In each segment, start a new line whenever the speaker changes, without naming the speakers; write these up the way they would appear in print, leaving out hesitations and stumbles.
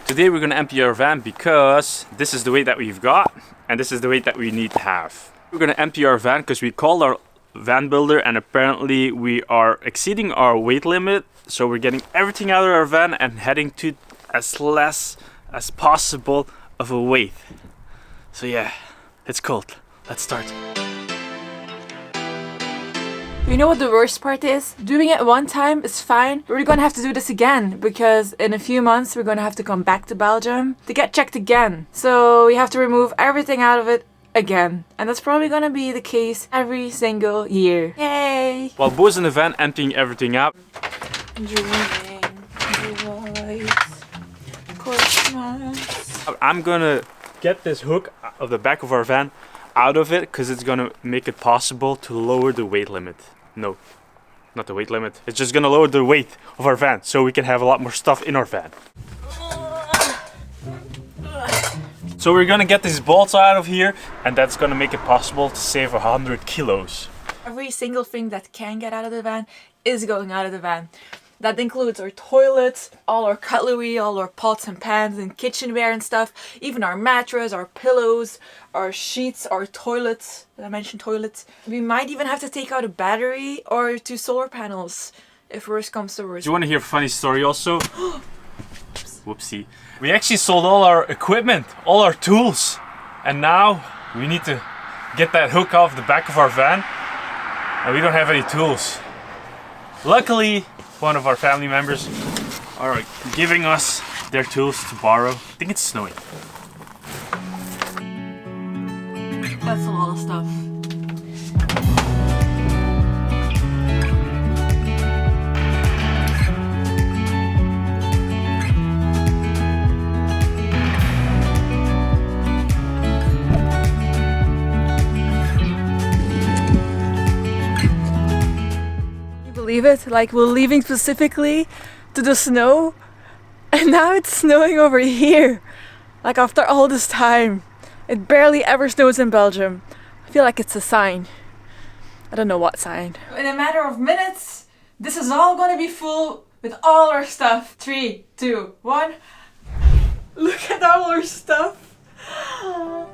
Today we're gonna empty our van because this is the weight that we've got and this is the weight that we need to have. We're gonna empty our van because we called our van builder and apparently we are exceeding our weight limit. So we're getting everything out of our van and heading to as less as possible of a weight. So yeah, it's cold. Let's start.
You know what the worst part is? Doing it one time is fine. We're gonna have to do this again because in a few months we're gonna have to come back to Belgium to get checked again. So we have to remove everything out of it again. And that's probably gonna be the case every single year. Yay!
While Bo's in the van emptying everything out. I'm gonna get this hook of the back of our van out of it because it's gonna make it possible to lower the weight limit. No, not the weight limit. It's just gonna lower the weight of our van so we can have a lot more stuff in our van. So we're gonna get these bolts out of here and that's gonna make it possible to save 100 kilos.
Every single thing that can get out of the van is going out of the van. That includes our toilets, all our cutlery, all our pots and pans and kitchenware and stuff, even our mattress, our pillows, our sheets, our toilets. Did I mention toilets? We might even have to take out a battery or 2 solar panels if worse comes to worse.
Do you want to hear a funny story also? Whoopsie. We actually sold all our equipment, all our tools. And now we need to get that hook off the back of our van. And we don't have any tools. Luckily, one of our family members are giving us their tools to borrow. I think it's snowing.
That's a lot of stuff. Believe it? Like we're leaving specifically to the snow and now it's snowing over here. Like after all this time. It barely ever snows in Belgium. I feel like it's a sign. I don't know what sign. In a matter of minutes, this is all gonna be full with all our stuff. 3, 2, 1. Look at all our stuff.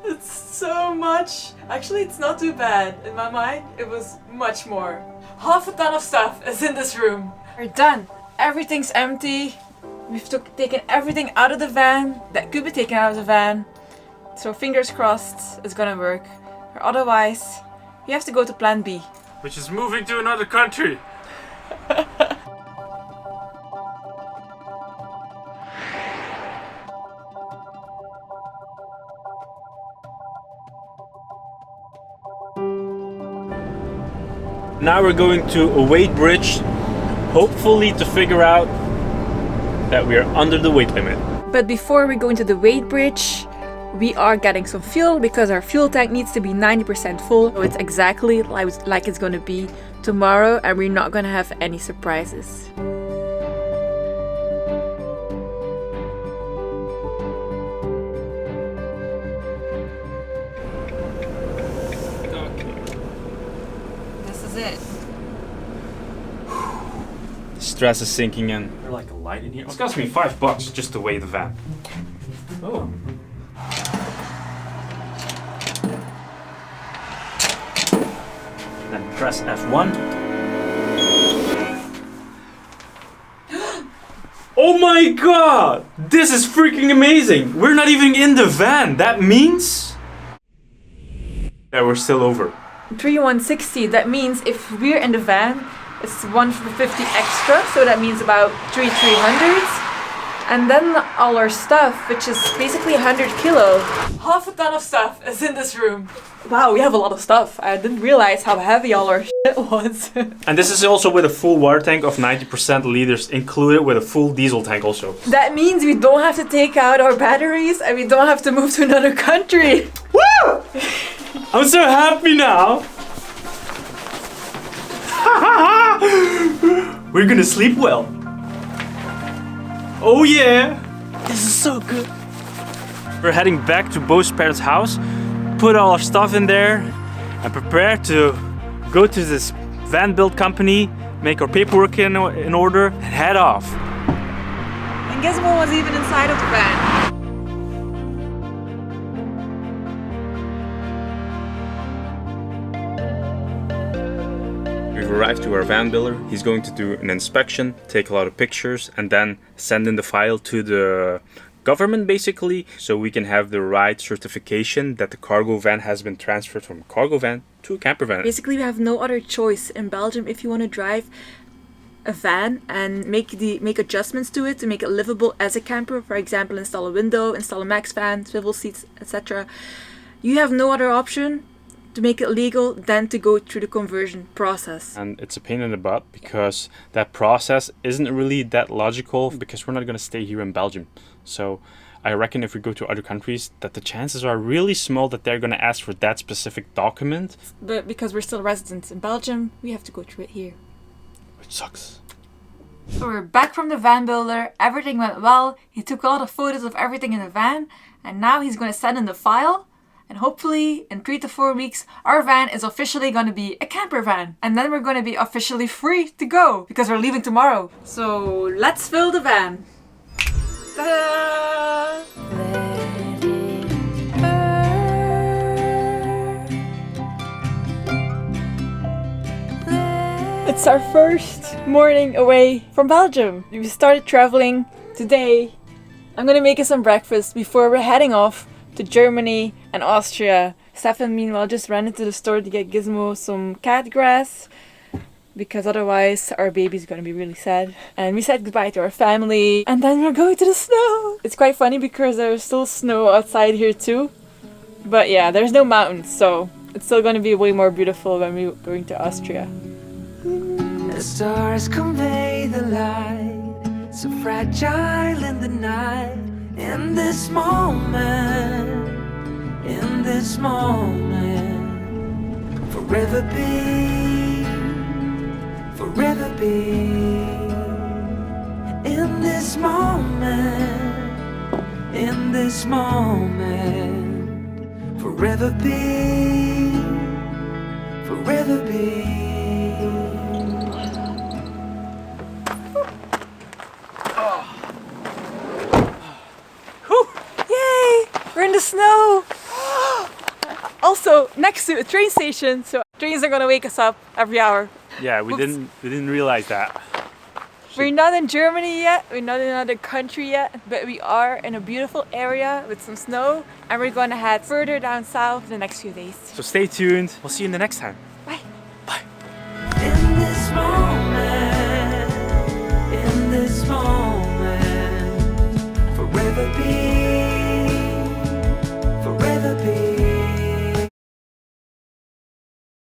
It's so much. Actually, it's not too bad. In my mind, it was much more. Half a ton of stuff is in this room. We're done. Everything's empty. We've taken everything out of the van that could be taken out of the van. So fingers crossed it's gonna work. Or otherwise, we have to go to plan B.
Which is moving to another country. Now we're going to a weight bridge, hopefully to figure out that we are under the weight limit.
But before we go into the weight bridge, we are getting some fuel because our fuel tank needs to be 90% full. So it's exactly like it's going to be tomorrow and we're not going to have any surprises. It.
Stress is sinking in. There's like a light in here. It's cost me $5 just to weigh the van. Oh. Then press F1. Oh my god! This is freaking amazing! We're not even in the van. That means that we're still over.
3,160, that means if we're in the van, it's 150 extra, so that means about 3,300. And then all our stuff, which is basically 100 kilo. Half a ton of stuff is in this room. Wow, we have a lot of stuff. I didn't realize how heavy all our shit was.
And this is also with a full water tank of 90% liters included with a full diesel tank also.
That means we don't have to take out our batteries and we don't have to move to another country.
Woo! I'm so happy now! We're gonna sleep well. Oh yeah! This is so good. We're heading back to Bo's parents' house, put all our stuff in there, and prepare to go to this van build company, make our paperwork in order, and head off.
And Gizmo was even inside of the van.
We've arrived to our van builder. He's going to do an inspection, take a lot of pictures, and then send in the file to the government basically, so we can have the right certification that the cargo van has been transferred from a cargo van to a camper van.
Basically, we have no other choice in Belgium if you want to drive a van and make adjustments to it to make it livable as a camper. For example, install a window, install a max fan, swivel seats, etc. You have no other option to make it legal than to go through the conversion process.
And it's a pain in the butt because that process isn't really that logical because we're not going to stay here in Belgium. So I reckon if we go to other countries that the chances are really small that they're going to ask for that specific document.
But because we're still residents in Belgium, we have to go through it here.
Which sucks.
So we're back from the van builder, everything went well, he took a lot of photos of everything in the van, and now he's going to send in the file, and hopefully in 3 to 4 weeks our van is officially going to be a camper van. And then we're going to be officially free to go, because we're leaving tomorrow. So let's fill the van. Ta-da! It's our first morning away from Belgium. We started traveling today. I'm gonna make us some breakfast before we're heading off to Germany and Austria. Stefan meanwhile just ran into the store to get Gizmo some cat grass because otherwise our baby's gonna be really sad. And we said goodbye to our family and then we're going to the snow. It's quite funny because there's still snow outside here too. But yeah, there's no mountains, so it's still gonna be way more beautiful when we're going to Austria.
The stars convey the light, so fragile in the night. In this moment, forever be, forever be. In this moment, forever be, forever be.
We're in the snow! Also, next to a train station, so trains are gonna wake us up every hour.
Yeah, we didn't realize that.
We're not in Germany yet, we're not in another country yet, but we are in a beautiful area with some snow, and we're gonna head further down south the next few days.
So stay tuned. We'll see you in the next time.